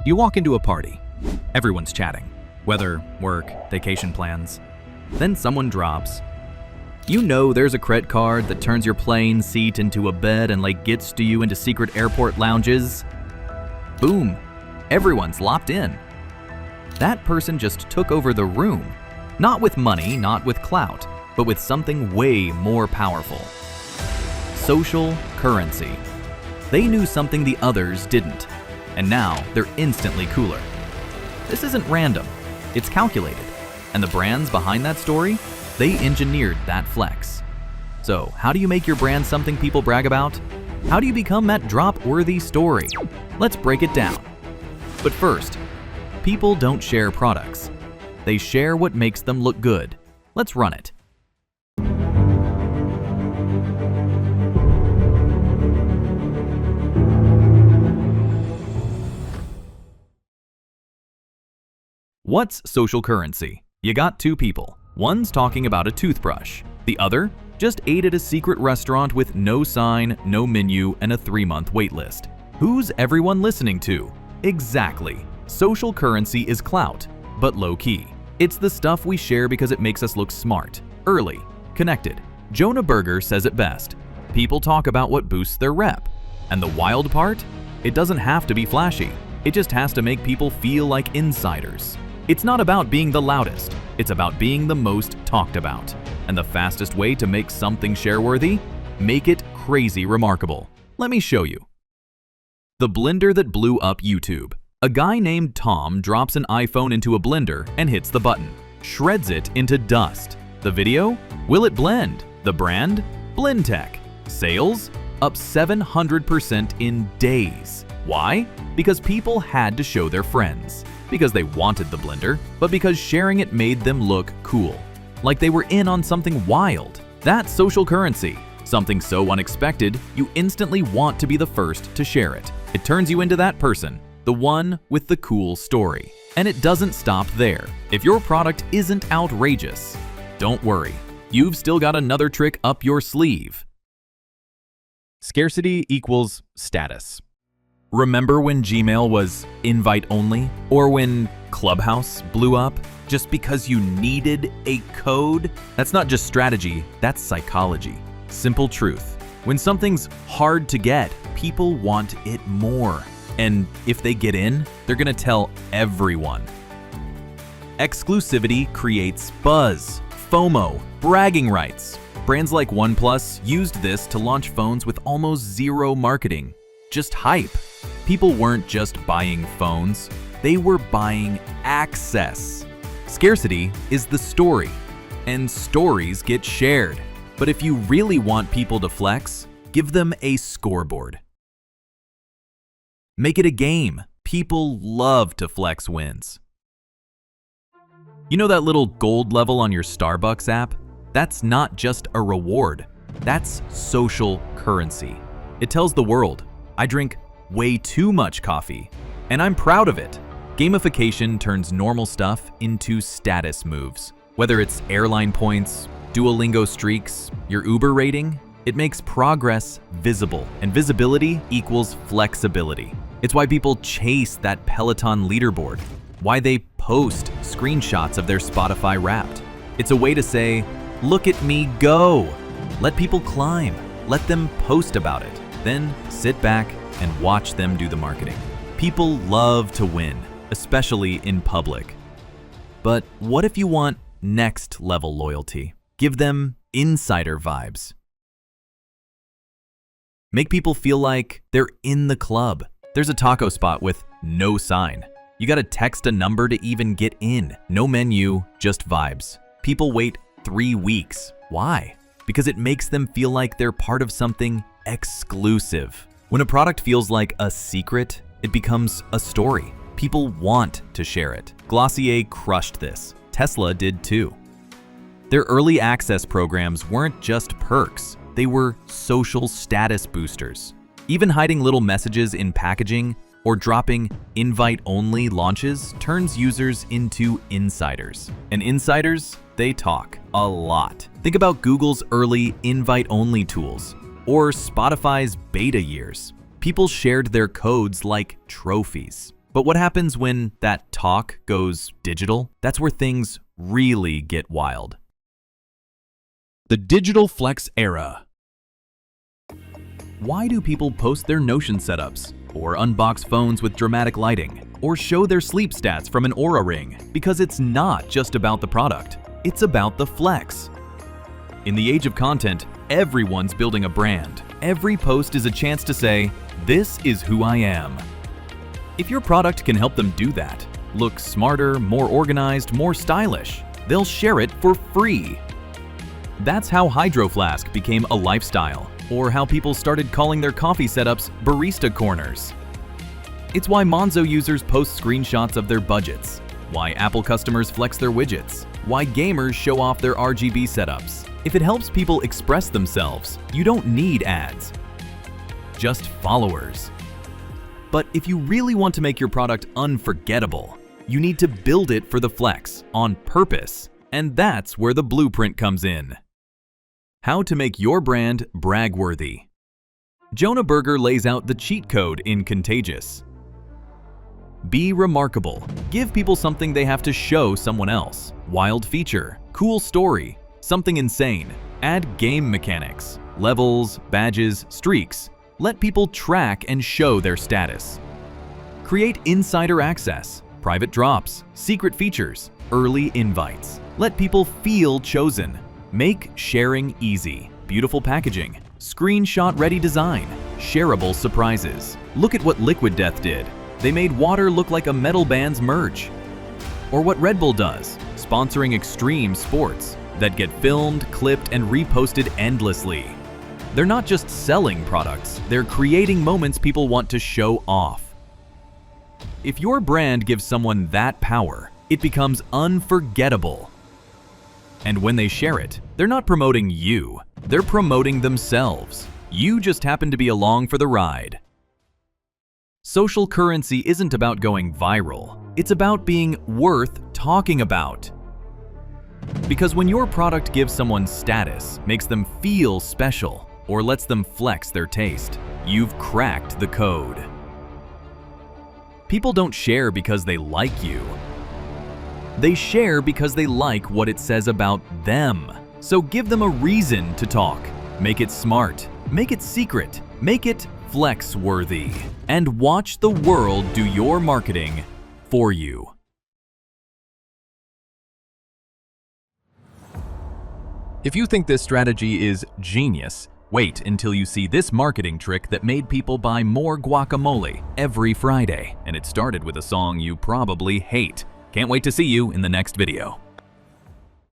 You walk into a party. Everyone's chatting. Weather, work, vacation plans. Then someone drops. You know there's a credit card that turns your plane seat into a bed and gets to you into secret airport lounges. Boom. Everyone's locked in. That person just took over the room. Not with money, not with clout, but with something way more powerful. Social currency. They knew something the others didn't, and now they're instantly cooler. This isn't random, it's calculated, and the brands behind that story, they engineered that flex. So, how do you make your brand something people brag about? How do you become that drop-worthy story? Let's break it down. But first, people don't share products. They share what makes them look good. Let's run it. What's social currency? You got two people. One's talking about a toothbrush. The other just ate at a secret restaurant with no sign, no menu, and a 3-month waitlist. Who's everyone listening to? Exactly. Social currency is clout, but low-key. It's the stuff we share because it makes us look smart, early, connected. Jonah Berger says it best. People talk about what boosts their rep. And the wild part? It doesn't have to be flashy. It just has to make people feel like insiders. It's not about being the loudest, it's about being the most talked about. And the fastest way to make something share-worthy? Make it crazy remarkable. Let me show you. The blender that blew up YouTube. A guy named Tom drops an iPhone into a blender and hits the button. Shreds it into dust. The video? Will it blend? The brand? Blendtec. Sales? Up 700% in days. Why? Because people had to show their friends. Because they wanted the blender, but because sharing it made them look cool. Like they were in on something wild. That's social currency. Something so unexpected, you instantly want to be the first to share it. It turns you into that person, the one with the cool story. And it doesn't stop there. If your product isn't outrageous, don't worry. You've still got another trick up your sleeve. Scarcity equals status. Remember when Gmail was invite only? Or when Clubhouse blew up just because you needed a code? That's not just strategy, that's psychology. Simple truth. When something's hard to get, people want it more. And if they get in, they're gonna tell everyone. Exclusivity creates buzz, FOMO, bragging rights. Brands like OnePlus used this to launch phones with almost zero marketing. Just hype. People weren't just buying phones, they were buying access. Scarcity is the story, and stories get shared. But if you really want people to flex, give them a scoreboard. Make it a game. People love to flex wins. You know that little gold level on your Starbucks app? That's not just a reward, that's social currency. It tells the world, I drink way too much coffee, and I'm proud of it. Gamification turns normal stuff into status moves. Whether it's airline points, Duolingo streaks, your Uber rating, it makes progress visible, and visibility equals flexibility. It's why people chase that Peloton leaderboard, why they post screenshots of their Spotify Wrapped. It's a way to say, look at me go. Let people climb, let them post about it, then sit back and watch them do the marketing. People love to win, especially in public. But what if you want next level loyalty? Give them insider vibes. Make people feel like they're in the club. There's a taco spot with no sign. You gotta text a number to even get in. No menu, just vibes. People wait 3 weeks. Why? Because it makes them feel like they're part of something exclusive. When a product feels like a secret, it becomes a story. People want to share it. Glossier crushed this. Tesla did too. Their early access programs weren't just perks, they were social status boosters. Even hiding little messages in packaging or dropping invite-only launches turns users into insiders. And insiders, they talk a lot. Think about Google's early invite-only tools or Spotify's beta years. People shared their codes like trophies. But what happens when that talk goes digital? That's where things really get wild. The digital flex era. Why do people post their Notion setups, or unbox phones with dramatic lighting, or show their sleep stats from an Oura Ring? Because it's not just about the product, it's about the flex. In the age of content, everyone's building a brand. Every post is a chance to say, "This is who I am." If your product can help them do that, look smarter, more organized, more stylish, they'll share it for free. That's how Hydro Flask became a lifestyle, or how people started calling their coffee setups barista corners. It's why Monzo users post screenshots of their budgets, why Apple customers flex their widgets, why gamers show off their RGB setups. If it helps people express themselves, you don't need ads, just followers. But if you really want to make your product unforgettable, you need to build it for the flex, on purpose, and that's where the blueprint comes in. How to make your brand brag-worthy. Jonah Berger lays out the cheat code in Contagious. Be remarkable. Give people something they have to show someone else. Wild feature, cool story, something insane. Add game mechanics, levels, badges, streaks. Let people track and show their status. Create insider access, private drops, secret features, early invites. Let people feel chosen. Make sharing easy. Beautiful packaging, screenshot-ready design, shareable surprises. Look at what Liquid Death did. They made water look like a metal band's merch. Or what Red Bull does, sponsoring extreme sports that get filmed, clipped, and reposted endlessly. They're not just selling products, they're creating moments people want to show off. If your brand gives someone that power, it becomes unforgettable. And when they share it, they're not promoting you, they're promoting themselves. You just happen to be along for the ride. Social currency isn't about going viral, it's about being worth talking about. Because when your product gives someone status, makes them feel special, or lets them flex their taste, you've cracked the code. People don't share because they like you. They share because they like what it says about them. So give them a reason to talk. Make it smart, make it secret, make it flex-worthy, and watch the world do your marketing for you. If you think this strategy is genius, wait until you see this marketing trick that made people buy more guacamole every Friday. And it started with a song you probably hate. Can't wait to see you in the next video.